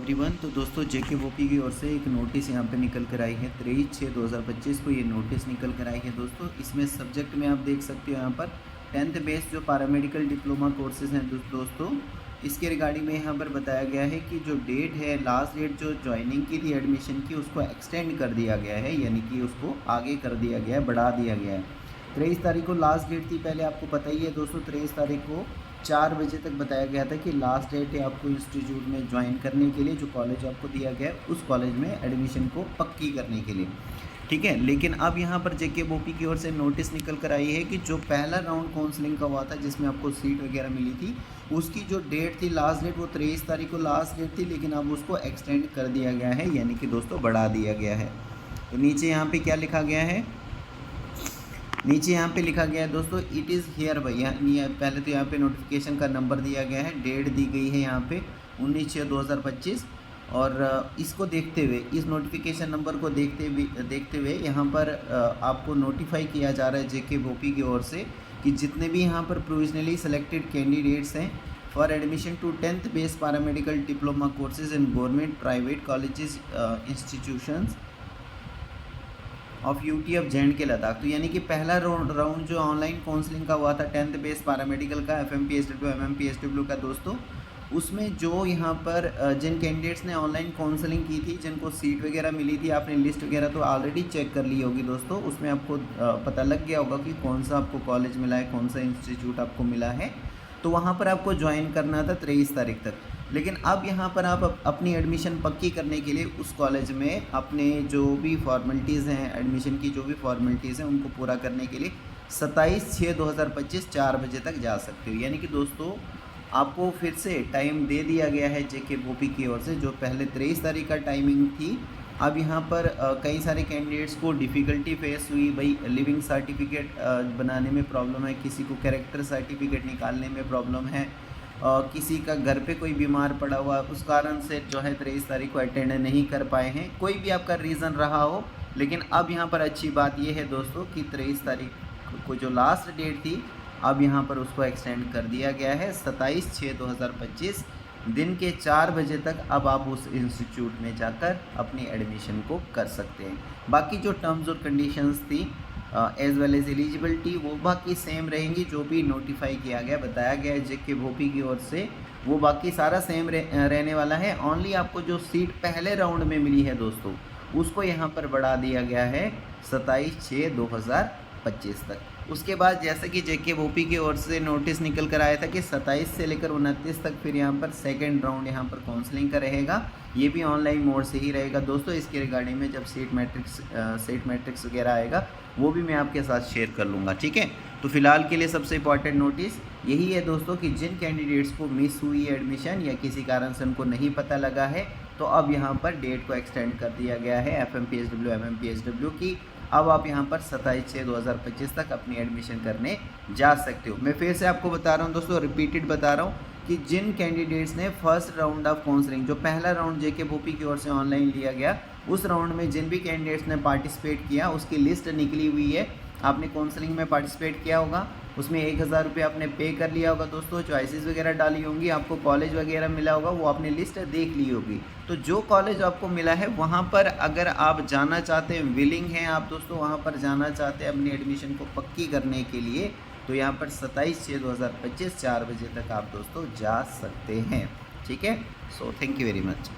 Everyone. तो दोस्तों जेके वोपी की ओर से एक नोटिस यहाँ पे निकल कर आई है 23/6/2025 को ये नोटिस निकल कर आई है दोस्तों। इसमें सब्जेक्ट में आप देख सकते हो यहाँ पर 10th बेस जो पैरामेडिकल डिप्लोमा कोर्सेज हैं दोस्तों, इसके रिगार्डिंग में यहाँ पर बताया गया है कि जो डेट है, लास्ट डेट जो ज्वाइनिंग की थी एडमिशन की, उसको एक्सटेंड कर दिया गया है, यानी कि उसको आगे कर दिया गया है, बढ़ा दिया गया है। 23 तारीख को लास्ट डेट थी, पहले आपको पता ही है दोस्तों। 23 तारीख को 4 बजे तक बताया गया था कि लास्ट डेट है आपको इंस्टीट्यूट में ज्वाइन करने के लिए, जो कॉलेज आपको दिया गया है उस कॉलेज में एडमिशन को पक्की करने के लिए, ठीक है। लेकिन अब यहाँ पर जेके वोपी की ओर से नोटिस निकल कर आई है कि जो पहला राउंड काउंसलिंग का हुआ था जिसमें आपको सीट वगैरह मिली थी, उसकी जो डेट थी लास्ट डेट, वो 23 तारीख को लास्ट डेट थी, लेकिन अब उसको एक्सटेंड कर दिया गया है, यानी कि दोस्तों बढ़ा दिया गया है। तो नीचे यहाँ पे क्या लिखा गया है, नीचे यहाँ पे लिखा गया है दोस्तों, इट इज़ हियर भैया। पहले तो यहाँ पे नोटिफिकेशन का नंबर दिया गया है, डेट दी गई है यहाँ पे 19/6/2025, और इसको देखते हुए, इस नोटिफिकेशन नंबर को देखते हुए यहाँ पर आपको नोटिफाई किया जा रहा है जेके वोपी की ओर से कि जितने भी यहाँ पर प्रोविजनली सेलेक्टेड कैंडिडेट्स हैं for admission to 10th base paramedical diploma courses in government private colleges institutions of UT of J and K Ladakh. तो यानी कि पहला राउंड जो ऑनलाइन काउंसलिंग का हुआ था 10th बेस पैरामेडिकल का, FMPSW MMPSW का दोस्तों, उसमें जो यहाँ पर जिन कैंडिडेट्स ने ऑनलाइन काउंसलिंग की थी, जिनको सीट वगैरह मिली थी, आपने लिस्ट वगैरह तो ऑलरेडी चेक कर ली होगी दोस्तों। उसमें आपको पता लग गया होगा कि कौन सा आपको कॉलेज मिला है, कौन सा इंस्टीट्यूट आपको मिला है। तो वहाँ पर आपको ज्वाइन करना था 23 तारीख तक। लेकिन अब यहाँ पर आप अपनी एडमिशन पक्की करने के लिए उस कॉलेज में अपने जो भी फॉर्मेलिटीज़ हैं, एडमिशन की जो भी फॉर्मेलिटीज़ हैं, उनको पूरा करने के लिए 27/6/2025 4 बजे तक जा सकते हो। यानी कि दोस्तों आपको फिर से टाइम दे दिया गया है जेके वोपी की ओर से। जो पहले 23 तारीख का टाइमिंग थी, अब यहाँ पर कई सारे कैंडिडेट्स को डिफ़िकल्टी फेस हुई। भाई लिविंग सर्टिफिकेट बनाने में प्रॉब्लम है, किसी को कैरेक्टर सर्टिफिकेट निकालने में प्रॉब्लम है, किसी का घर पे कोई बीमार पड़ा हुआ, उस कारण से जो है 23 तारीख को अटेंड नहीं कर पाए हैं। कोई भी आपका रीज़न रहा हो, लेकिन अब यहाँ पर अच्छी बात यह है दोस्तों कि 23 तारीख को जो लास्ट डेट थी, अब यहाँ पर उसको एक्सटेंड कर दिया गया है 27/6/2025 दिन के 4 बजे तक। अब आप उस इंस्टीट्यूट में जाकर अपनी एडमिशन को कर सकते हैं। बाकी जो टर्म्स और कंडीशंस थी एज वेल एज एलिजिबिलिटी, वो बाकी सेम रहेंगी। जो भी नोटिफाई किया गया, बताया गया है जेके वोपी की ओर से, वो बाकी सारा सेम रहने वाला है। ओनली आपको जो सीट पहले राउंड में मिली है दोस्तों, उसको यहाँ पर बढ़ा दिया गया है 27/6/2025 तक। उसके बाद जैसे कि जेके वोपी की ओर से नोटिस निकल कर आया था कि 27 से लेकर 29 तक फिर यहाँ पर सेकंड राउंड यहाँ पर काउंसलिंग का रहेगा। ये भी ऑनलाइन मोड से ही रहेगा दोस्तों। इसके रिगार्डिंग में जब सेट मैट्रिक्स वगैरह आएगा, वो भी मैं आपके साथ शेयर कर लूँगा, ठीक है। तो फिलहाल के लिए सबसे इंपॉर्टेंट नोटिस यही है दोस्तों कि जिन कैंडिडेट्स को मिस हुई एडमिशन या किसी कारण से उनको नहीं पता लगा है, तो अब यहाँ पर डेट को एक्सटेंड कर दिया गया है FMPSW MMPSW की। अब आप यहाँ पर 27/6/2025 तक अपनी एडमिशन करने जा सकते हो। मैं फिर से आपको बता रहा हूँ दोस्तों, रिपीटेड बता रहा हूँ कि जिन कैंडिडेट्स ने फर्स्ट राउंड ऑफ काउंसलिंग, जो पहला राउंड जेके वोपी की ओर से ऑनलाइन लिया गया, उस राउंड में जिन भी कैंडिडेट्स ने पार्टिसिपेट किया, उसकी लिस्ट निकली हुई है। आपने काउंसलिंग में पार्टिसिपेट किया होगा, उसमें 1000 रुपये आपने पे कर लिया होगा दोस्तों। चॉइसेस वगैरह डाली होंगी, आपको कॉलेज वगैरह मिला होगा, वो आपने लिस्ट देख ली होगी। तो जो कॉलेज आपको मिला है, वहाँ पर अगर आप जाना चाहते हैं, विलिंग हैं आप दोस्तों, वहाँ पर जाना चाहते हैं अपनी एडमिशन को पक्की करने के लिए, तो यहाँ पर 27/6/2025 4 बजे तक आप दोस्तों जा सकते हैं, ठीक है। So thank you very much.